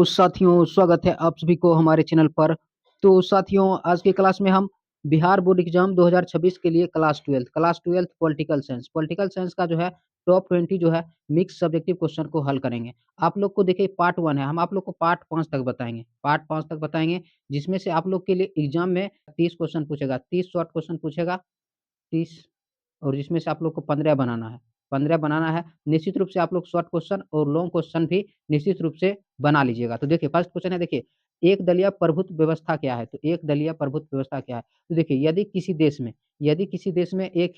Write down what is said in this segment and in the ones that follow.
तो साथियों स्वागत है आप सभी को हमारे चैनल पर। तो साथियों आज की क्लास में हम बिहार बोर्ड एग्जाम 2026 के लिए क्लास ट्वेल्थ पॉलिटिकल साइंस का जो है टॉप 20 जो है मिक्स सब्जेक्टिव क्वेश्चन को हल करेंगे। आप लोग को देखिए पार्ट 1 है, हम आप लोग को पार्ट 5 तक बताएंगे जिसमें से आप लोग के लिए एग्जाम में 30 क्वेश्चन पूछेगा, 30 शॉर्ट क्वेश्चन पूछेगा, 30 और जिसमें से आप लोग को 15 बनाना है। 15 बनाना है। निश्चित रूप से आप लोग शॉर्ट क्वेश्चन और लॉन्ग क्वेश्चन भी निश्चित रूप से बना लीजिएगा। तो देखिए फर्स्ट क्वेश्चन है, देखिए एक दलीय प्रभुत्व व्यवस्था क्या है? तो एक दलीय प्रभुत्व व्यवस्था क्या है? तो देखिए यदि किसी देश में एक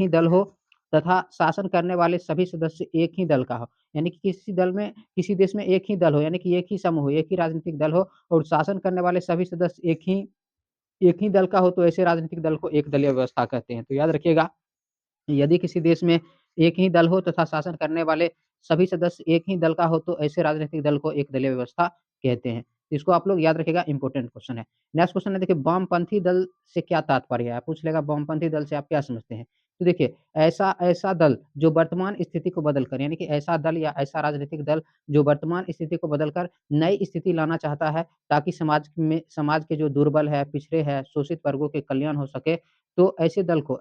ही दल हो तथा शासन करने वाले सभी सदस्य एक ही दल का हो, यानी कि किसी देश में एक ही दल हो, यानी कि एक ही समूह हो, एक ही राजनीतिक दल हो और शासन करने वाले सभी सदस्य एक ही दल का हो, तो ऐसे राजनीतिक दल को एक दलीय व्यवस्था कहते हैं। तो याद रखिएगा, यदि किसी देश में एक ही दल हो तथा शासन करने वाले सभी सदस्य एक ही दल का हो, तो ऐसे राजनीतिक दल को एक दलीय व्यवस्था कहते हैं। इसको आप लोग याद रखिएगा, इंपॉर्टेंट क्वेश्चन है। नेक्स्ट क्वेश्चन है, देखिए वामपंथी दल से क्या तात्पर्य है? पूछ लेगा वामपंथी दल से आप क्या समझते हैं? तो देखिए ऐसा ऐसा दल जो वर्तमान स्थिति को बदल कर, यानी कि ऐसा दल या ऐसा राजनीतिक दल जो वर्तमान स्थिति को बदलकर नई स्थिति लाना चाहता है, ताकि समाज के जो दुर्बल है, पिछड़े है, शोषित वर्गों के कल्याण हो सके, तो ऐसे दल को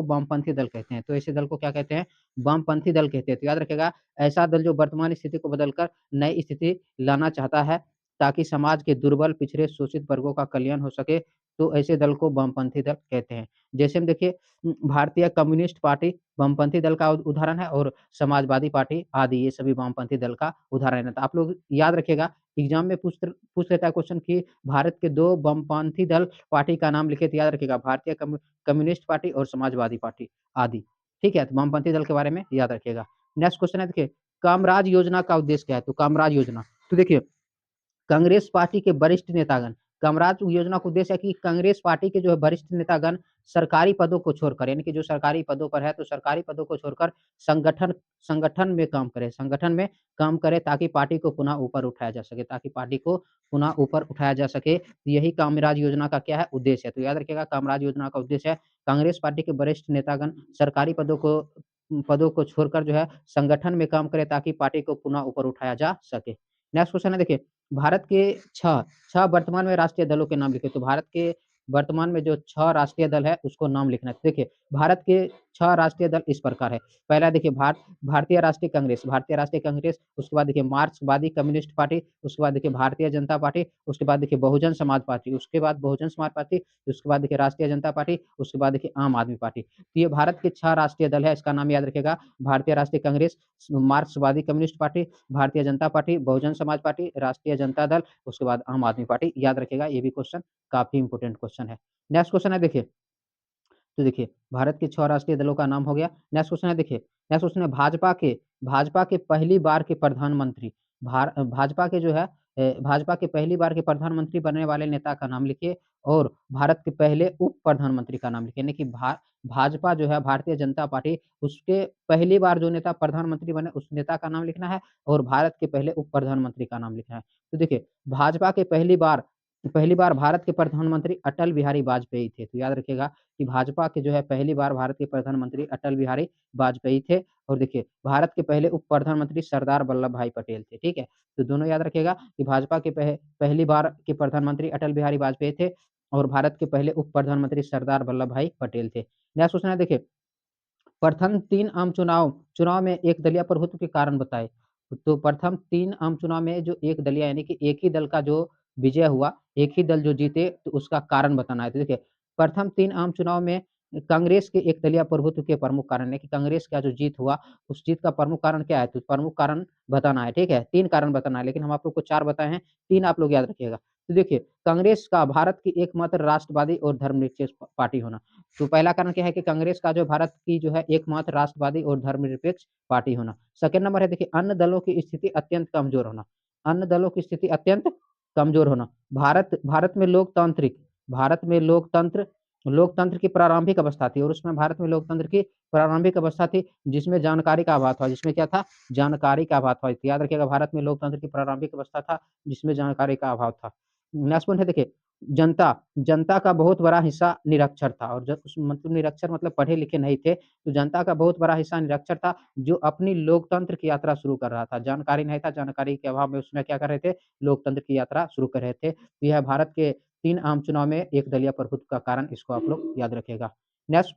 वामपंथी दल कहते हैं। तो ऐसे दल को क्या कहते हैं? वामपंथी दल कहते हैं। तो याद रखिएगा, ऐसा दल जो वर्तमान स्थिति को बदलकर नई स्थिति लाना चाहता है, ताकि समाज के दुर्बल, पिछड़े, शोषित वर्गों का कल्याण हो सके, तो ऐसे दल को वामपंथी दल कहते हैं। जैसे हम देखिए भारतीय कम्युनिस्ट पार्टी वामपंथी दल का उदाहरण है और समाजवादी पार्टी आदि ये सभी वामपंथी दल का उदाहरण है। तो आप लोग याद रखिएगा, एग्जाम में पूछ लेता है क्वेश्चन कि भारत के 2 वामपंथी दल पार्टी का नाम लिखे, तो याद रखिएगा भारतीय कम्युनिस्ट पार्टी और समाजवादी पार्टी आदि। ठीक है, तो वामपंथी दल के बारे में याद रखिएगा। नेक्स्ट क्वेश्चन है, देखिए कामराज योजना का उद्देश्य क्या है? तो कामराज योजना, तो देखिए कांग्रेस पार्टी के वरिष्ठ नेतागण, कामराज योजना का उद्देश्य है कि कांग्रेस पार्टी के जो है वरिष्ठ नेतागण सरकारी पदों को छोड़कर, यानी कि जो सरकारी पदों पर है, तो सरकारी पदों को छोड़कर संगठन संगठन में काम करे, ताकि पार्टी को पुनः ऊपर उठाया जा सके, यही कामराज योजना का क्या है? उद्देश्य है। तो याद रखिएगा, कामराज योजना का उद्देश्य है कांग्रेस पार्टी के वरिष्ठ नेतागण सरकारी पदों को छोड़कर जो है संगठन में काम करे, ताकि पार्टी को पुनः ऊपर उठाया जा सके। नेक्स्ट क्वेश्चन है, देखिए भारत के छह छह वर्तमान में राष्ट्रीय दलों के नाम लिखे। तो भारत के वर्तमान में जो 6 राष्ट्रीय दल है उसको नाम लिखना है। तो देखिए भारत के 6 राष्ट्रीय दल इस प्रकार है। पहला देखिए भारतीय राष्ट्रीय कांग्रेस, उसके बाद देखिए मार्क्सवादी कम्युनिस्ट पार्टी, उसके बाद देखिए भारतीय जनता पार्टी, उसके बाद देखिए बहुजन समाज पार्टी, उसके बाद देखिए राष्ट्रीय जनता पार्टी, उसके बाद देखिए आम आदमी पार्टी। तो ये भारत के 6 राष्ट्रीय दल है, इसका नाम याद रखिएगा, भारतीय राष्ट्रीय कांग्रेस, मार्क्सवादी communist party, Bharatiya Janata party, Bahujan Samaj party, राष्ट्रीय जनता दल, उसके बाद आम आदमी पार्टी। याद रखिएगा, ये भी क्वेश्चन काफी इंपोर्टेंट क्वेश्चन है। नेक्स्ट क्वेश्चन है, देखिए तो देखिए भारत के 6 राष्ट्रीय दलों का नाम हो गया। नेक्स्ट क्वेश्चन है, भाजपा के पहली बार के प्रधानमंत्री, भाजपा के पहली बार के प्रधानमंत्री बनने वाले नेता का नाम लिखिए और भारत के पहले उप प्रधानमंत्री का नाम लिखिए। यानी कि भाजपा जो है भारतीय जनता पार्टी, उसके पहली बार जो नेता प्रधानमंत्री बने उस नेता का नाम लिखना है और भारत के पहले उप प्रधानमंत्री का नाम लिखना है। तो देखिए भाजपा के पहली बार भारत के प्रधानमंत्री अटल बिहारी वाजपेयी थे। तो याद रखिएगा कि भाजपा के जो है पहली बार भारत के प्रधानमंत्री अटल बिहारी वाजपेयी थे और देखिए भारत के पहले उप प्रधानमंत्री सरदार वल्लभ भाई पटेल थे। ठीक है, तो दोनों याद रखिएगा कि भाजपा के पहली बार के प्रधानमंत्री अटल बिहारी वाजपेयी थे और भारत के पहले उप प्रधानमंत्री सरदार वल्लभ भाई पटेल थे। नेक्स्ट क्वेश्चन है, देखिए प्रथम 3 आम चुनाव में एक दलीय प्रभुत्व के कारण बताए। तो प्रथम 3 आम चुनाव में जो एक दलीय, यानी कि एक ही दल का जो विजय हुआ, एक ही दल जो जीते, तो उसका कारण बताना है। तो देखिए प्रथम 3 आम चुनाव में कांग्रेस के एक दलीय प्रभुत्व के प्रमुख कारण है कि कांग्रेस का जो जीत हुआ, उस जीत का प्रमुख कारण क्या है? तो प्रमुख कारण बताना है। ठीक है, 3 कारण बताना है, लेकिन हम आप लोग को 4 बताए हैं, 3 आप लोग याद रखिएगा। तो देखिए कांग्रेस का भारत की एकमात्र राष्ट्रवादी और धर्मनिरपेक्ष पार्टी होना। तो पहला कारण क्या है कि कांग्रेस का जो भारत की जो है एकमात्र राष्ट्रवादी और धर्मनिरपेक्ष पार्टी होना। सेकंड नंबर है, देखिए अन्य दलों की स्थिति अत्यंत कमजोर होना। अन्य दलों की स्थिति अत्यंत कमजोर होना। भारत में लोकतंत्र की प्रारंभिक अवस्था थी और उसमें भारत में लोकतंत्र की प्रारंभिक अवस्था थी, जिसमें जानकारी का अभाव था। जिसमें क्या था? जानकारी का अभाव था। याद रखिएगा, भारत में लोकतंत्र की प्रारंभिक अवस्था था जिसमें जानकारी का अभाव था। नेक्स्ट पॉइंट है, देखिए जनता जनता का बहुत बड़ा हिस्सा निरक्षर था और ज उस मतलब निरक्षर मतलब पढ़े-लिखे नहीं थे, तो जनता का बहुत बड़ा हिस्सा निरक्षर था, जो अपनी लोकतंत्र की यात्रा शुरू कर रहा था। जानकारी नहीं था, जानकारी के अभाव में उसमें क्या कर रहे थे, लोकतंत्र की यात्रा शुरू कर रहे थे। तो यह भारत के 3 आम चुनाव में एकदलीय प्रभुत्व का कारण, इसको आप लोग याद रखिएगा। नेक्स्ट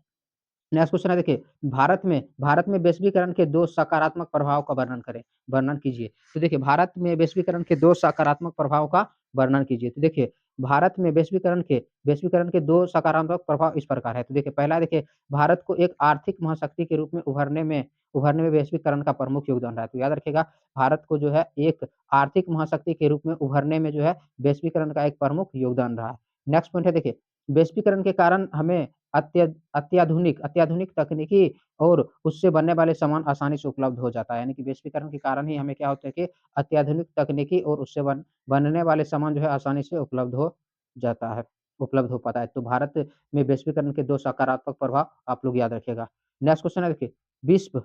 नेक्स्ट क्वेश्चन है, देखिए, भारत में वैश्वीकरण के 2 सकारात्मक प्रभाव का वर्णन करें, वर्णन कीजिए। तो देखिए, भारत में वैश्वीकरण के 2 सकारात्मक प्रभाव का वर्णन कीजिए। तो देखिए, भारत में वैश्वीकरण के 2 सकारात्मक प्रभाव इस प्रकार है। तो देखिए, पहला देखिए, भारत को एक आर्थिक महाशक्ति के रूप में उभरने में वैश्वीकरण का प्रमुख योगदान रहा है। तो याद रखिएगा, भारत को जो है एक आर्थिक महाशक्ति के रूप में उभरने में जो है वैश्वीकरण का एक प्रमुख योगदान रहा है। नेक्स्ट पॉइंट है, देखिए, वैश्वीकरण के कारण हमें अत्याधुनिक तकनीकी और उससे बनने वाले सामान आसानी से उपलब्ध हो जाता है। यानी कि वैश्वीकरण के कारण ही हमें क्या होता है कि अत्याधुनिक तकनीकी और उससे बनने वाले सामान जो है आसानी से उपलब्ध हो पाता है। तो भारत में वैश्वीकरण के 2 सकारात्मक प्रभाव आप लोग याद रखिएगा। नेक्स्ट क्वेश्चन है, देखिए, विश्व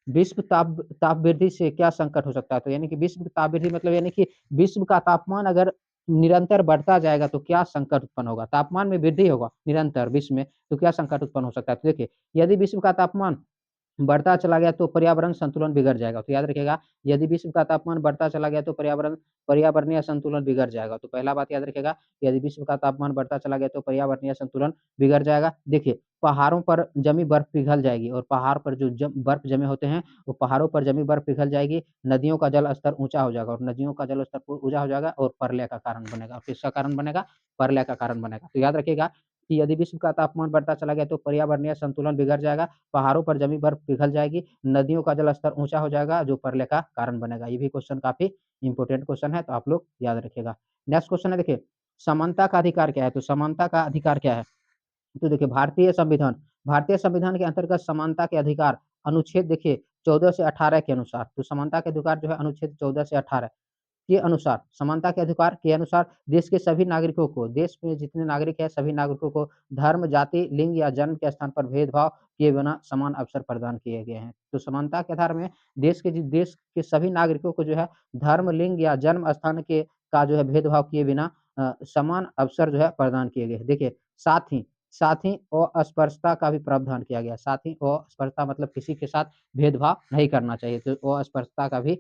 विश्व ताप वृद्धि से क्या संकट हो सकता है? तो यानी कि विश्व ताप वृद्धि मतलब यानी कि विश्व का तापमान अगर निरंतर बढ़ता जाएगा तो क्या संकट उत्पन्न होगा? तापमान में वृद्धि होगा निरंतर विश्व में, तो क्या संकट उत्पन्न हो सकता है? तो देखिए, यदि विश्व का तापमान बढ़ता चला गया तो पर्यावरण संतुलन बिगड़ जाएगा। तो याद रखिएगा, यदि विश्व का तापमान बढ़ता चला गया तो पर्यावरणीय संतुलन बिगड़ जाएगा। तो पहला बात याद रखिएगा, यदि विश्व का तापमान बढ़ता चला गया तो पर्यावरणीय संतुलन बिगड़ जाएगा। देखिए, पहाड़ों पर जमी बर्फ पिघल जाएगी और पहाड़ पर जो बर्फ जमे होते हैं, वो पहाड़ों पर जमी बर्फ पिघल जाएगी, नदियों का जल स्तर ऊँचा हो जाएगा और नदियों का जल स्तर ऊँचा हो जाएगा और प्रलय का कारण बनेगा। और किसका कारण बनेगा? प्रलय का कारण बनेगा। तो याद रखिएगा कि यदि विश्व का तापमान बढ़ता चला गया तो पर्यावरणीय संतुलन बिगड़ जाएगा, पहाड़ों पर जमी बर्फ पिघल जाएगी, नदियों का जलस्तर ऊँचा हो जाएगा, जो प्रलय का कारण बनेगा। ये भी क्वेश्चन काफ़ी इम्पोर्टेंट क्वेश्चन है, तो आप लोग याद रखिएगा। नेक्स्ट क्वेश्चन है, देखिए, समानता का अधिकार क्या है? तो समानता का अधिकार क्या है? तो देखिए, भारतीय संविधान के अंतर्गत समानता के अधिकार अनुच्छेद देखिए 14 से 18 के अनुसार, तो समानता के अधिकार जो है अनुच्छेद 14 से 18 के अनुसार, समानता के अधिकार के अनुसार देश में जितने नागरिक हैं सभी नागरिकों को धर्म, जाति, लिंग या जन्म के स्थान पर भेदभाव किए बिना समान अवसर प्रदान किए गए हैं। तो समानता के आधार में देश के सभी नागरिकों को जो है धर्म, लिंग या जन्म स्थान के का जो है भेदभाव किए बिना समान अवसर जो है प्रदान किए गए हैं। देखिए, साथ ही साथ ही अस्पृश्यता का भी प्रावधान किया गया है। साथ ही अस्पृश्यता मतलब किसी के साथ भेदभाव नहीं करना चाहिए, तो अस्पृश्यता का भी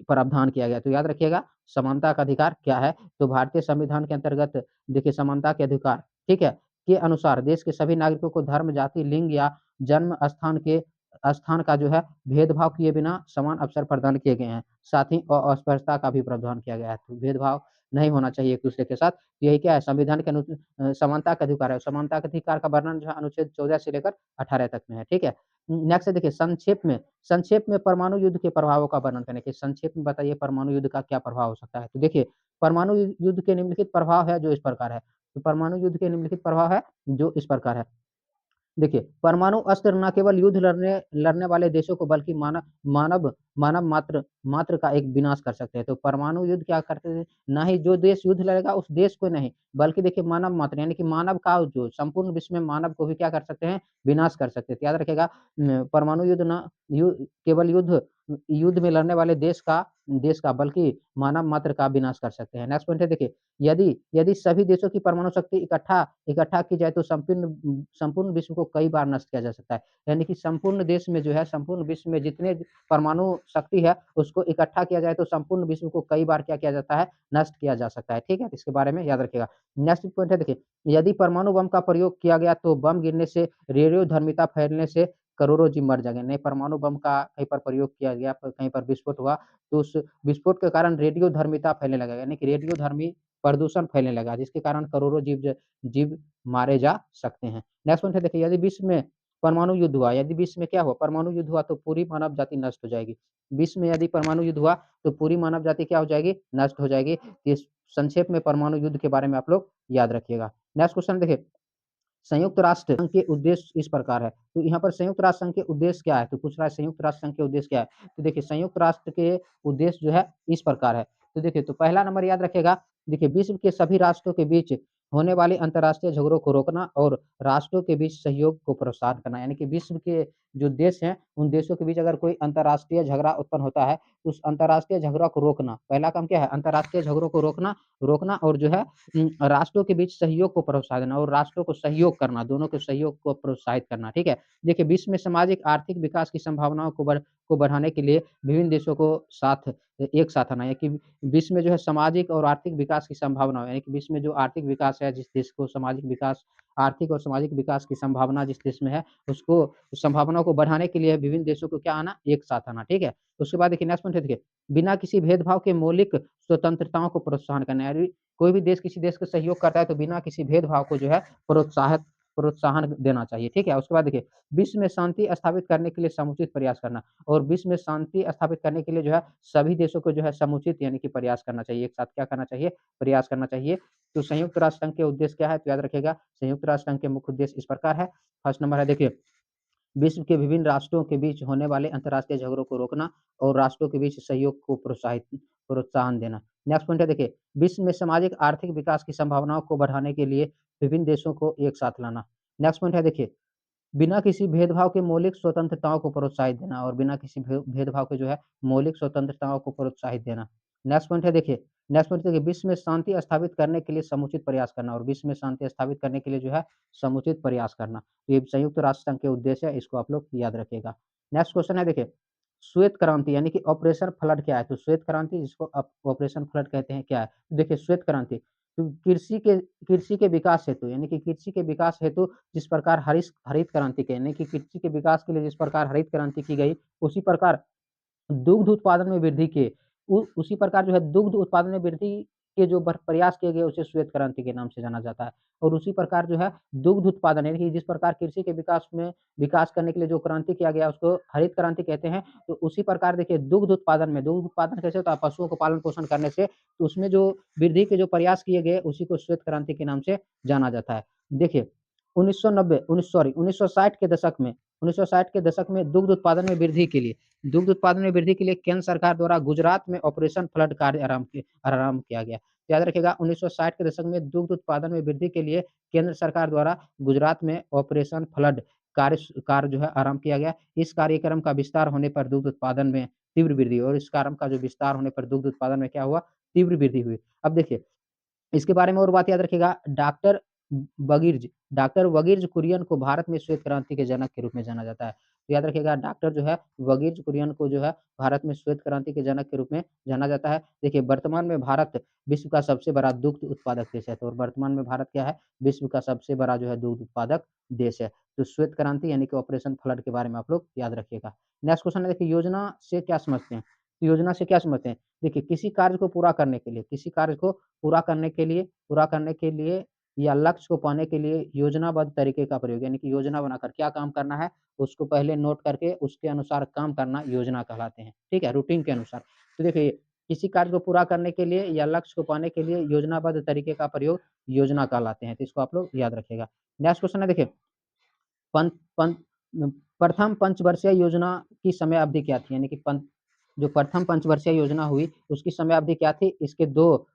प्रावधान किया गया है। तो याद रखिएगा, समानता का अधिकार क्या है? तो भारतीय संविधान के अंतर्गत देखिए, समानता के अधिकार, ठीक है, के अनुसार देश के सभी नागरिकों को धर्म, जाति, लिंग या जन्म स्थान का जो है भेदभाव किए बिना समान अवसर प्रदान किए गए हैं। साथ ही अस्पृश्यता का भी प्रावधान किया गया है। तो भेदभाव नहीं होना चाहिए एक-दूसरे के साथ। यही क्या है? संविधान के समानता का अधिकार है। समानता के अधिकार का वर्णन जो है अनुच्छेद 14 से लेकर 18 तक में है, ठीक है? नेक्स्ट देखिए, संक्षेप में परमाणु युद्ध के प्रभावों का वर्णन करें कि संक्षेप में बताइए परमाणु युद्ध का क्या प्रभाव हो सकता है? तो देखिए, परमाणु युद्ध के निम्नलिखित प्रभाव है जो इस प्रकार है। तो परमाणु युद्ध के निम्नलिखित प्रभाव है जो इस प्रकार है। देखिए, परमाणु अस्त्र न केवल युद्ध लड़ने लड़ने वाले देशों को बल्कि मानव मानव मात्र मात्र का एक विनाश कर सकते हैं। तो परमाणु युद्ध क्या करते हैं? ना ही जो देश युद्ध लड़ेगा उस देश को नहीं, बल्कि देखिए मानव मात्र यानी कि मानव का जो संपूर्ण विश्व में मानव को भी क्या कर सकते हैं? विनाश कर सकते हैं। तो याद रखिएगा, परमाणु युद्ध ना यु केवल युद्ध में लड़ने वाले देश का बल्कि मानव मात्र का विनाश कर सकते हैं। नेक्स्ट पॉइंट है, देखिए, यदि यदि सभी देशों की परमाणु शक्ति इकट्ठा इकट्ठा की जाए तो संपूर्ण विश्व को कई बार नष्ट किया जा सकता है। यानी कि संपूर्ण देश में जो है संपूर्ण विश्व में जितने परमाणु शक्ति है उसको इकट्ठा किया जाए तो संपूर्ण विश्व को कई बार क्या किया जाता है? नष्ट किया जा सकता है। ठीक है? तो इसके बारे में याद रखिएगा। नेक्स्ट पॉइंट है, देखिए, यदि परमाणु बम का प्रयोग किया गया तो बम गिरने से रेडियोधर्मिता फैलने से करोड़ों जीव मर जाएँगे। नहीं, परमाणु बम का कहीं पर प्रयोग किया गया, कहीं पर विस्फोट हुआ तो उस विस्फोट के कारण रेडियोधर्मिता फैलने लगेगा। यानी कि रेडियोधर्मी प्रदूषण फैलने लगा जिसके कारण करोड़ों जीव मारे जा सकते हैं। नेक्स्ट पॉइंट है, देखिए, यदि विश्व में क्या हुआ? परमाणु युद्ध हुआ तो पूरी मानव जाति नष्ट हो जाएगी। विश्व में यदि परमाणु युद्ध हुआ तो पूरी मानव जाति क्या हो जाएगी? नष्ट हो जाएगी। तो इस संक्षेप में परमाणु युद्ध के बारे में आप लोग याद रखिएगा। नेक्स्ट क्वेश्चन देखिए, संयुक्त राष्ट्र संघ के उद्देश्य इस प्रकार है। तो यहाँ पर संयुक्त राष्ट्र संघ के उद्देश्य क्या है? तो पूछ रहा है संयुक्त राष्ट्र संघ के उद्देश्य क्या है? तो देखिए, संयुक्त राष्ट्र के उद्देश्य जो है इस प्रकार है। तो देखिए, तो पहला नंबर याद रखिएगा, देखिए, विश्व के सभी राष्ट्रों के बीच होने वाले अंतर्राष्ट्रीय झगड़ों को रोकना और राष्ट्रों के बीच सहयोग को प्रोत्साहन करना। यानी कि जो देश हैं, उन देशों के बीच अगर कोई अंतर्राष्ट्रीय झगड़ा उत्पन्न होता है, तो उस अंतर्राष्ट्रीय झगड़ा को रोकना। पहला काम क्या है? अंतर्राष्ट्रीय झगड़ों को रोकना रोकना और जो है राष्ट्रों के बीच सहयोग को प्रोत्साहन देना और राष्ट्रों को सहयोग करना, दोनों के सहयोग को प्रोत्साहित करना, ठीक है? देखिए, विश्व में सामाजिक आर्थिक विकास की संभावनाओं को बढ़ाने के लिए विभिन्न देशों को एक साथ आना है कि विश्व में जो है सामाजिक और आर्थिक विकास की संभावना है, यानी कि विश्व में जो आर्थिक विकास है, जिस देश को सामाजिक विकास आर्थिक और सामाजिक विकास की संभावना जिस देश में है, उसको संभावनाओं को बढ़ाने के लिए विभिन्न देशों को क्या आना? एक साथ आना, ठीक है? उसके बाद देखिए नेक्स्ट पॉइंट है देखिए, बिना किसी भेदभाव के मौलिक स्वतंत्रताओं को प्रोत्साहन करना है। यानी कोई भी देश किसी देश को सहयोग करता है तो बिना किसी भेदभाव को जो है प्रोत्साहन देना चाहिए, ठीक है? उसके बाद देखिए, विश्व में शांति स्थापित करने के लिए समुचित प्रयास करना और विश्व में शांति स्थापित करने के लिए जो है सभी देशों को जो है समुचित यानी कि प्रयास करना चाहिए। एक साथ क्या करना चाहिए? प्रयास करना चाहिए। तो संयुक्त राष्ट्र संघ के उद्देश्य क्या है? तो याद रखिएगा, संयुक्त राष्ट्र संघ के मुख्य उद्देश्य इस प्रकार है। फर्स्ट नंबर है देखिए, विश्व के विभिन्न राष्ट्रों के बीच होने वाले अंतर्राष्ट्रीय झगड़ों को रोकना और राष्ट्रों के बीच सहयोग को प्रोत्साहन देना। नेक्स्ट पॉइंट है देखिए, विश्व में सामाजिक आर्थिक विकास की संभावनाओं को बढ़ाने के लिए विभिन्न देशों को एक साथ लाना। नेक्स्ट पॉइंट है देखिए, बिना किसी भेदभाव के मौलिक स्वतंत्रताओं को प्रोत्साहित देना और बिना किसी भेदभाव के जो है मौलिक स्वतंत्रताओं को प्रोत्साहित देना। नेक्स्ट पॉइंट देखिए, विश्व में शांति स्थापित करने के लिए समुचित प्रयास करना और विश्व में शांति स्थापित करने के लिए जो है समुचित प्रयास करना। ये संयुक्त राष्ट्र संघ के उद्देश्य है, इसको आप लोग याद रखिएगा। नेक्स्ट क्वेश्चन है देखिए, श्वेत क्रांति यानी कि ऑपरेशन फ्लड क्या है? तो श्वेत क्रांति जिसको ऑपरेशन फ्लड कहते हैं क्या है? तो देखिए श्वेत क्रांति तो कृषि के विकास हेतु यानी कि कृषि के विकास हेतु जिस प्रकार हरित क्रांति के यानी कि कृषि के विकास के लिए जिस प्रकार हरित क्रांति की गई, उसी प्रकार दुग्ध उत्पादन में वृद्धि के उसी प्रकार जो है दुग्ध उत्पादन में वृद्धि के जो प्रयास किए गए उसे श्वेत क्रांति के नाम से जाना जाता है। और उसी प्रकार जो है दुग्ध उत्पादन यानी कि जिस प्रकार कृषि के विकास करने के लिए जो क्रांति किया गया उसको हरित क्रांति कहते हैं। तो उसी प्रकार देखिए दुग्ध उत्पादन कैसे होता है? पशुओं को पालन पोषण करने से, तो उसमें जो वृद्धि के जो प्रयास किए गए उसी को श्वेत क्रांति के नाम से जाना जाता है। देखिए 1990 19 सॉरी 1960 के दशक में दुग्ध उत्पादन में वृद्धि के लिए केंद्र सरकार द्वारा गुजरात में ऑपरेशन फ्लड कार्य आरंभ किया गया। तो याद रखिएगा 1960 के दशक में दुग्ध उत्पादन में वृद्धि के लिए केंद्र सरकार द्वारा गुजरात में ऑपरेशन फ्लड कार्य जो है आरंभ किया गया। इस कार्यक्रम का विस्तार होने पर दुग्ध उत्पादन में तीव्र वृद्धि और इस कार्यक्रम का जो विस्तार होने पर दुग्ध उत्पादन में क्या हुआ? तीव्र वृद्धि हुई। अब देखिए इसके बारे में और बात याद रखिएगा, डॉक्टर वगीर्ज कुरियन को भारत में श्वेत क्रांति के जनक के रूप में जाना जाता है। तो याद रखिएगा डॉक्टर जो है वगीर्ज कुरियन को जो है भारत में श्वेत क्रांति के जनक के रूप में जाना जाता है। देखिए वर्तमान में भारत विश्व का सबसे बड़ा दुग्ध उत्पादक देश है, तो वर्तमान में भारत क्या है? विश्व का सबसे बड़ा जो है दुग्ध उत्पादक देश है। तो श्वेत क्रांति यानी कि ऑपरेशन फ्लड के बारे में आप लोग याद रखिएगा। नेक्स्ट क्वेश्चन है देखिए, योजना से क्या समझते हैं? तो योजना से क्या समझते हैं? देखिए किसी कार्य को पूरा करने के लिए या लक्ष्य को पाने के लिए योजनाबद्ध तरीके का प्रयोग यानी कि योजना बनाकर क्या काम करना है, उसको पहले नोट करके उसके अनुसार काम करना योजना कहलाते हैं, ठीक है? रूटीन के अनुसार। तो देखिए किसी कार्य को पूरा करने के लिए या लक्ष्य को पाने के लिए योजनाबद्ध तरीके का प्रयोग योजना कहलाते हैं, तो इसको आप लोग याद रखिएगा। नेक्स्ट क्वेश्चन है देखिए, पन पन प्रथम पंचवर्षीय योजना की समय अवधि क्या थी? यानी कि जो प्रथम पंचवर्षीय योजना हुई, उसकी समय अवधि क्या थी? इसके 2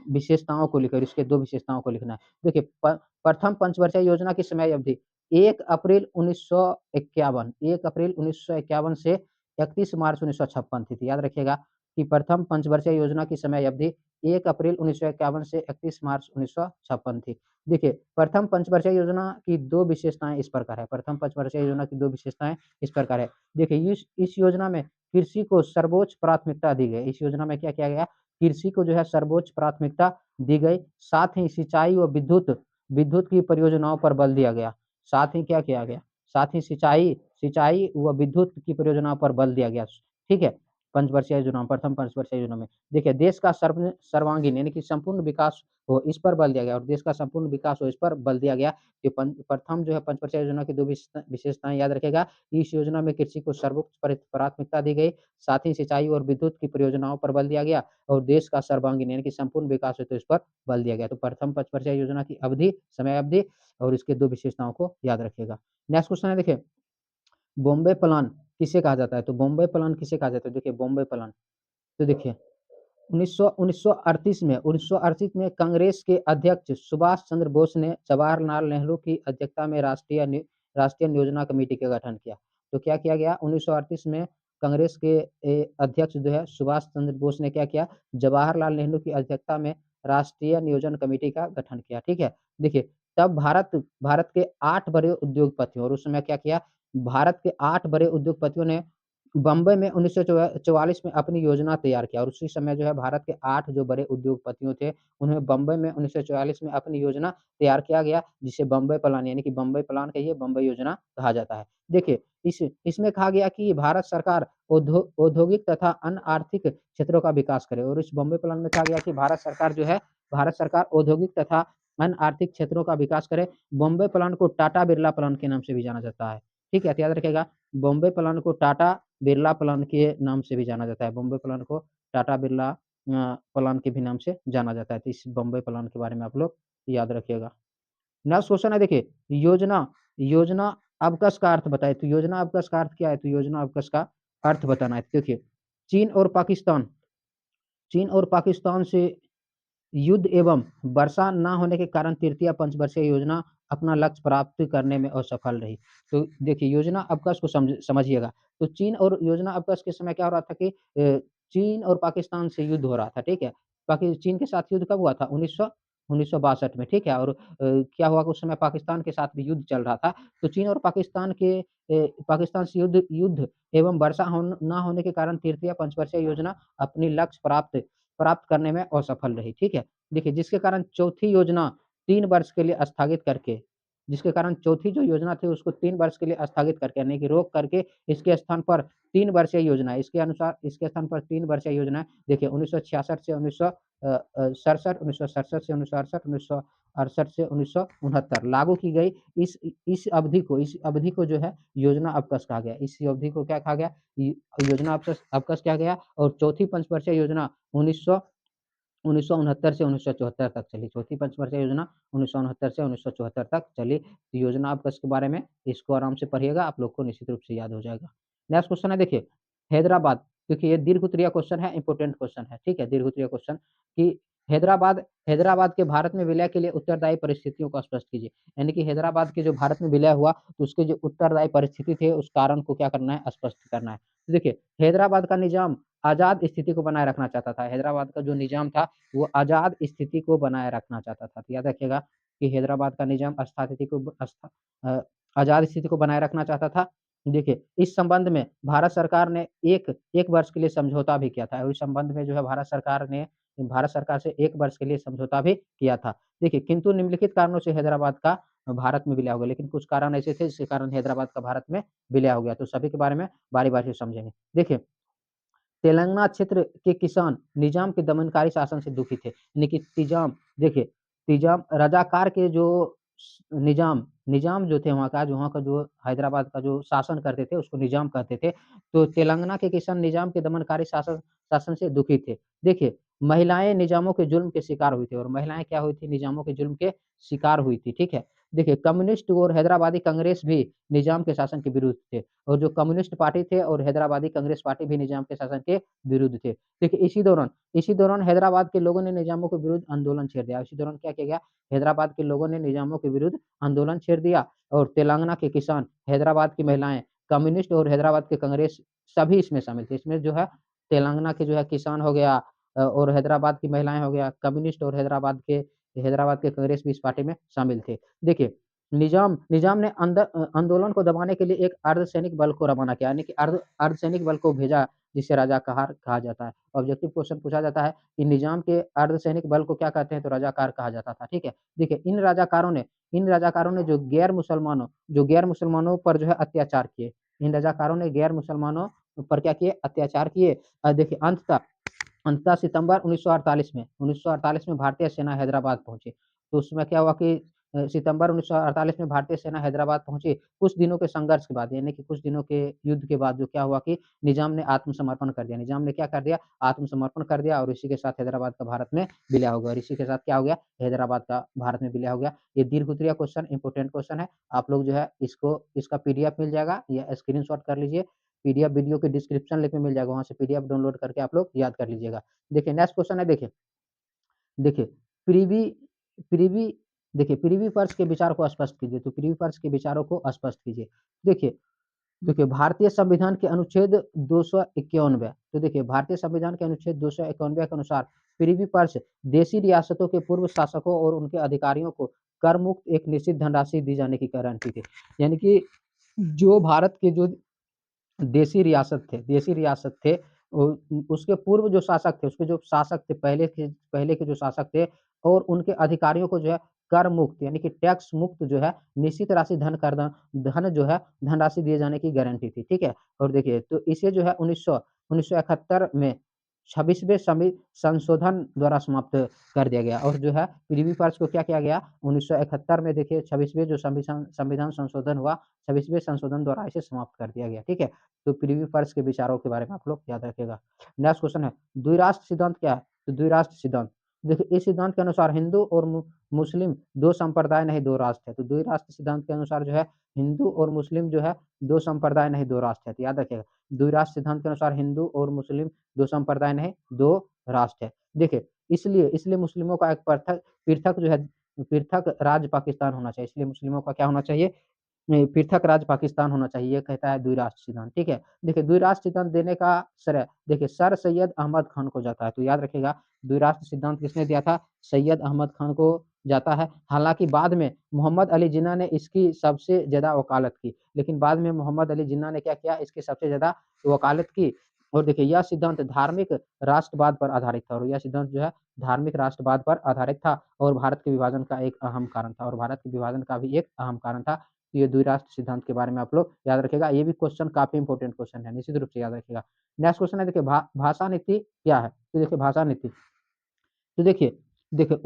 विशेषताओं को लिखिए, इसके 2 विशेषताओं को लिखना है। देखिए प्रथम पंचवर्षीय योजना की समय अवधि 1 अप्रैल 1951 से 31 मार्च 1956 थी। याद रखिएगा कि प्रथम पंचवर्षीय योजना की समय अवधि 1 अप्रैल 1951 से 31 मार्च 1956 थी। देखिए, प्रथम पंचवर्षीय योजना की 2 विशेषताएँ इस प्रकार है। प्रथम पंचवर्षीय योजना की 2 विशेषताएँ इस प्रकार है। देखिए, इस योजना में कृषि को सर्वोच्च प्राथमिकता दी गई। इस योजना में क्या किया गया? कृषि को जो है सर्वोच्च प्राथमिकता दी गई। साथ ही सिंचाई व विद्युत की परियोजनाओं पर बल दिया गया। साथ ही क्या किया गया? साथ ही सिंचाई व विद्युत की परियोजनाओं पर बल दिया गया। ठीक है? प्रथम पंचवर्षीय योजना में। देखिए, देश का सर्वांगीण यानी कि संपूर्ण विकास हो, इस पर बल दिया गया और देश का संपूर्ण विकास हो, इस पर बल दिया गया। ये प्रथम जो है पंचवर्षीय योजना की 2 विशेषताएँ याद रखिएगा। इस योजना में कृषि को सर्वोच्च प्राथमिकता दी गई, साथ ही सिंचाई और विद्युत की परियोजनाओं पर बल दिया गया और देश का सर्वांगीण यानी कि संपूर्ण विकास हेतु इस पर बल दिया गया। तो प्रथम पंचवर्षीय योजना की समय अवधि और इसके 2 विशेषताओं को याद रखिएगा। नेक्स्ट क्वेश्चन है देखिए, बॉम्बे प्लान किसे कहा जाता है? तो बॉम्बे प्लान किसे कहा जाता है? देखिए बॉम्बे प्लान, तो देखिए 1938 में कांग्रेस के अध्यक्ष सुभाष चंद्र बोस ने जवाहरलाल नेहरू की अध्यक्षता में राष्ट्रीय नियोजना कमेटी का गठन किया तो क्या किया गया 1938 में कांग्रेस के अध्यक्ष जो है सुभाष चंद्र बोस ने क्या किया, जवाहरलाल नेहरू की अध्यक्षता में राष्ट्रीय नियोजन कमेटी का गठन किया, ठीक है? देखिए, तब भारत भारत के 8 बड़े उद्योगपतियों और उस समय क्या किया, भारत के 8 बड़े उद्योगपतियों ने बम्बई में 1944 में अपनी योजना तैयार किया और उसी समय जो है भारत के 8 जो बड़े उद्योगपतियों थे, उन्हें बम्बई में 1944 में अपनी योजना तैयार किया गया, जिसे बम्बई प्लान यानी कि बम्बई प्लान कहिए, बम्बई योजना कहा जाता है। देखिए, इसमें कहा गया कि भारत सरकार औद्योगिक तथा अन्य आर्थिक क्षेत्रों का विकास करे और इस बम्बई प्लान में कहा गया कि भारत सरकार जो है, भारत सरकार औद्योगिक तथा अन्य आर्थिक क्षेत्रों का विकास करे। बम्बई प्लान को टाटा बिरला प्लान के नाम से भी जाना जाता है। ठीक है? तो याद रखिएगा, बम्बई प्लान को टाटा बिरला प्लान के नाम से भी जाना जाता है। बम्बई प्लान को टाटा बिरला प्लान के भी नाम से जाना जाता है। तो इस बम्बई प्लान के बारे में आप लोग याद रखिएगा। नेक्स्ट क्वेश्चन है देखिए, योजना योजना अवकाश का अर्थ बताइए। तो योजना अवकाश का अर्थ क्या है? तो योजना अवकाश का अर्थ बताना है। देखिए, चीन और पाकिस्तान चीन और पाकिस्तान से युद्ध एवं वर्षा न होने के कारण तृतीय पंचवर्षीय योजना अपना लक्ष्य प्राप्त करने में असफल रही। तो देखिए, योजना अवकाश को समझिएगा। तो चीन और योजना अवकाश के समय क्या हो रहा था कि चीन और पाकिस्तान से युद्ध हो रहा था, ठीक है? चीन के साथ युद्ध कब हुआ था? 1962 में, ठीक है? और क्या हुआ कि उस समय पाकिस्तान के साथ भी युद्ध चल रहा था। तो चीन और पाकिस्तान से युद्ध युद्ध एवं वर्षा ना होने के कारण तृतीय पंचवर्षीय योजना अपनी लक्ष्य प्राप्त प्राप्त करने में असफल रही, ठीक है? देखिए, जिसके कारण चौथी योजना 3 वर्ष के लिए स्थगित करके जिसके कारण चौथी जो योजना थी उसको 3 वर्ष के लिए स्थगित करके यानी कि रोक करके इसके स्थान पर 3 वर्षीय योजना इसके अनुसार इसके स्थान पर 3 वर्षीय योजना देखिए 1966 से 67 1967 से 1968 1968 से 1969 लागू की गई। इस अवधि को जो है योजना अवकाश कहा गया। इस अवधि को क्या कहा गया? य योजना अवकाश अवकाश कहा गया और चौथी पंचवर्षीय योजना 1969 से 1974 तक चली। चौथी पंचवर्षीय योजना 1969 से 1974 तक चली। तो योजना अवकाश के बारे में इसको आराम से पढ़िएगा, आप लोग को निश्चित रूप से याद हो जाएगा। नेक्स्ट क्वेश्चन है देखिए, हैदराबाद क्योंकि ये दीर्घ-उत्तरीय क्वेश्चन है, इम्पोर्टेंट क्वेश्चन है, ठीक है? दीर्घ-उत्तरीय क्वेश्चन कि हैदराबाद हैदराबाद के भारत में विलय के लिए उत्तरदायी परिस्थितियों को स्पष्ट कीजिए। यानी कि हैदराबाद के जो भारत में विलय हुआ, तो उसके जो उत्तरदायी परिस्थिति थे, उस कारण को क्या करना है? स्पष्ट करना है। तो देखिए, हैदराबाद का निज़ाम आज़ाद स्थिति को बनाए रखना चाहता था। हैदराबाद का जो निज़ाम था वो आज़ाद स्थिति को बनाए रखना चाहता था। तो याद रखिएगा कि हैदराबाद का निज़ाम अ, आज़ाद स्थिति को बनाए रखना चाहता था। देखिए, इस संबंध में भारत सरकार ने 1 वर्ष के लिए समझौता भी किया था और इस संबंध में जो है भारत सरकार से 1 वर्ष के लिए समझौता भी किया था। देखिए, किंतु निम्नलिखित कारणों से हैदराबाद का भारत में विलय हो गया, लेकिन कुछ कारण ऐसे थे जिसके कारण हैदराबाद का भारत में विलय हो गया। तो सभी के बारे में बारी-बारी से समझेंगे। देखिए, तेलंगाना क्षेत्र के किसान निजाम के दमनकारी शासन से दुखी थे। यानी कि देखिए, तिजाम रज़ाकार के जो निजाम निजाम जो थे वहाँ का जो हैदराबाद का जो शासन करते थे उसको निजाम कहते थे। तो तेलंगाना के किसान निजाम के दमनकारी शासन शासन से दुखी थे। देखिए, महिलाएँ निजामों के जुल्म के शिकार हुई थी और महिलाएँ क्या हुई थी? निजामों के जुल्म के शिकार हुई थी, ठीक है? देखिए, कम्युनिस्ट और हैदराबादी कांग्रेस भी निजाम के शासन के विरुद्ध थे। और जो कम्युनिस्ट पार्टी थे और हैदराबादी कांग्रेस पार्टी भी निजाम के शासन के विरुद्ध थे। देखिए इसी दौरान हैदराबाद के लोगों ने निजामों के विरुद्ध आंदोलन छेड़ दिया। इसी दौरान क्या किया गया? हैदराबाद के लोगों ने निजामों के विरुद्ध आंदोलन छेड़ दिया और तेलंगाना के किसान, हैदराबाद की महिलाएँ, कम्युनिस्ट और हैदराबाद के कांग्रेस सभी इसमें शामिल थे। इसमें जो है तेलंगाना के जो है किसान हो गया और हैदराबाद की महिलाएँ हो गया, कम्युनिस्ट और हैदराबाद के कांग्रेस भी इस पार्टी में शामिल थे। देखिए निज़ाम ने आंदोलन को दबाने के लिए एक अर्धसैनिक बल को रवाना किया, यानी कि अर्धसैनिक बल को भेजा, जिसे रज़ाकार कहा जाता है। ऑब्जेक्टिव क्वेश्चन पूछा जाता है कि निज़ाम के अर्धसैनिक बल को क्या कहते हैं? तो रज़ाकार कहा जाता था, ठीक है? देखिए, इन रज़ाकारों ने जो गैर मुसलमानों पर जो है अत्याचार किए। इन रज़ाकारों ने गैर मुसलमानों पर क्या किए? अत्याचार किए। देखिए अंततः सितंबर 1948 में भारतीय सेना हैदराबाद पहुँची। तो उसमें क्या हुआ कि सितंबर 1948 में भारतीय सेना हैदराबाद पहुँची। कुछ दिनों के संघर्ष के बाद यानी कि कुछ दिनों के युद्ध के बाद जो क्या हुआ कि निज़ाम ने आत्मसमर्पण कर दिया। निज़ाम ने क्या कर दिया? आत्मसमर्पण कर दिया और इसी के साथ हैदराबाद का भारत में विलय हो गया और इसी के साथ क्या हो गया? हैदराबाद का भारत में विलय हो गया। ये दीर्घ-उत्तरीय क्वेश्चन इम्पोर्टेंट क्वेश्चन है। आप लोग जो है इसका पीडीएफ मिल जाएगा या स्क्रीनशॉट कर लीजिए। पीडीएफ वीडियो के डिस्क्रिप्शन लिंक में मिल जाएगा, वहाँ से पीडीएफ डाउनलोड करके आप लोग याद कर लीजिएगा। देखिए नेक्स्ट क्वेश्चन है देखिए प्रीवी प्रीवी प्रीवी पर्स के विचार को स्पष्ट कीजिए। तो प्रीवी पर्स के विचारों को स्पष्ट कीजिए। देखिए देखिए भारतीय संविधान के अनुच्छेद 291, तो देखिए भारतीय संविधान के अनुच्छेद 291 के अनुसार प्रिवी पर्स देशी रियासतों के पूर्व शासकों और उनके अधिकारियों को कर मुक्त एक निश्चित धनराशि दी जाने की गारंटी थी। यानी कि जो भारत के जो देशी रियासत थे, उसके पूर्व जो शासक थे, उसके जो शासक थे, पहले के जो शासक थे और उनके अधिकारियों को जो है कर मुक्त यानी कि टैक्स मुक्त जो है निश्चित राशि धन जो है धनराशि दिए जाने की गारंटी थी, ठीक है? और देखिए तो इसे जो है 1971 में 26वें संशोधन द्वारा समाप्त कर दिया गया और जो है प्रिवी पर्स को क्या किया गया 1971 में देखिए 26वें जो संविधान संशोधन हुआ, 26वें संशोधन द्वारा इसे समाप्त कर दिया गया, ठीक है? तो प्रिवी पर्स के विचारों के बारे में आप लोग याद रखिएगा। नेक्स्ट क्वेश्चन है, द्विराष्ट्र सिद्धांत क्या है? तो द्विराष्ट्र सिद्धांत, देखिए इस सिद्धांत के अनुसार हिंदू और मुस्लिम 2 संप्रदाय नहीं 2 राष्ट्र है। तो द्विराष्ट्र सिद्धांत के अनुसार जो है हिंदू और मुस्लिम जो है 2 संप्रदाय नहीं 2 राष्ट्र है। तो याद रखिएगा, द्विराष्ट्र सिद्धांत के अनुसार हिंदू और मुस्लिम 2 संप्रदाय नहीं 2 राष्ट्र है। देखिए इसलिए मुस्लिमों का एक पृथक पृथक जो है पृथक राज्य पाकिस्तान होना चाहिए। इसलिए मुस्लिमों का क्या होना चाहिए? नहीं, पृथक राज्य पाकिस्तान होना चाहिए, ये कहता है द्विराष्ट्र सिद्धांत, ठीक है? देखिए द्विराष्ट्र सिद्धांत देने का श्रेय देखिए सर सैयद अहमद खान को जाता है, तो याद रखिएगा द्विराष्ट्र सिद्धांत किसने दिया था? सैयद अहमद खान को जाता है। हालाँकि बाद में मोहम्मद अली जिन्ना ने इसकी सबसे ज़्यादा वकालत की, लेकिन बाद में मोहम्मद अली जिन्ना ने क्या किया? इसकी सबसे ज़्यादा वकालत की और देखिए यह सिद्धांत धार्मिक राष्ट्रवाद पर आधारित था और यह सिद्धांत जो है धार्मिक राष्ट्रवाद पर आधारित था और भारत के विभाजन का एक अहम कारण था और भारत के विभाजन का भी एक अहम कारण था। ये द्विराष्ट्र सिद्धांत के बारे में आप लोग याद रखिएगा। ये भी क्वेश्चन काफ़ी इंपोर्टेंट क्वेश्चन है, निश्चित रूप से याद रखिएगा। नेक्स्ट क्वेश्चन है देखिए भाषा नीति क्या है? तो देखिए भाषा नीति, तो देखिए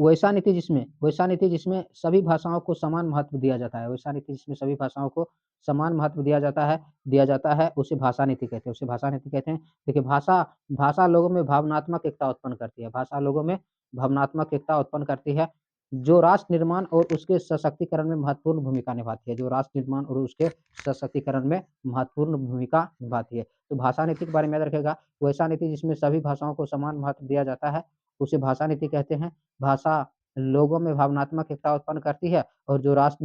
वैसा नीति जिसमें सभी भाषाओं को समान महत्व दिया जाता है, वैसा नीति जिसमें सभी भाषाओं को समान महत्व दिया जाता है, उसे भाषा नीति कहते हैं उसे भाषा नीति कहते हैं। देखिए भाषा भाषा लोगों में भावनात्मक एकता उत्पन्न करती है, भाषा लोगों में भावनात्मक एकता उत्पन्न करती है, जो राष्ट्र निर्माण और उसके सशक्तिकरण में महत्वपूर्ण भूमिका निभाती है, जो राष्ट्र निर्माण और उसके सशक्तिकरण में महत्वपूर्ण भूमिका निभाती है। तो भाषा नीति के बारे में याद रखिएगा, वैसा नीति जिसमें सभी भाषाओं को समान महत्व दिया जाता है, उसे भाषा नीति कहते हैं। भाषा लोगों में भावनात्मक एकता उत्पन्न करती है और जो राष्ट्र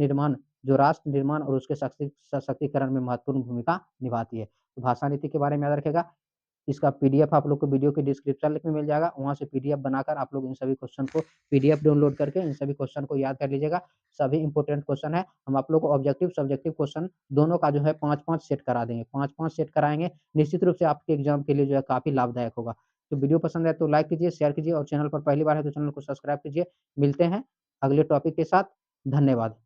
निर्माण और उसके सशक्तिकरण में महत्वपूर्ण भूमिका निभाती है। तो भाषा नीति के बारे में याद रखिएगा। इसका पीडीएफ आप लोग को वीडियो के डिस्क्रिप्शन लिंक में मिल जाएगा, वहाँ से पीडीएफ बनाकर आप लोग इन सभी क्वेश्चन को पीडीएफ डाउनलोड करके इन सभी क्वेश्चन को याद कर लीजिएगा। सभी इंपोर्टेंट क्वेश्चन है। हम आप लोग को ऑब्जेक्टिव, सब्जेक्टिव क्वेश्चन दोनों का जो है 5-5 सेट करा देंगे, 5-5 सेट कराएँगे। निश्चित रूप से आपके एग्ज़ाम के लिए जो है काफ़ी लाभदायक होगा। तो वीडियो पसंद आए तो लाइक कीजिए, शेयर कीजिए और चैनल पर पहली बार है तो चैनल को सब्सक्राइब कीजिए। मिलते हैं अगले टॉपिक के साथ। धन्यवाद।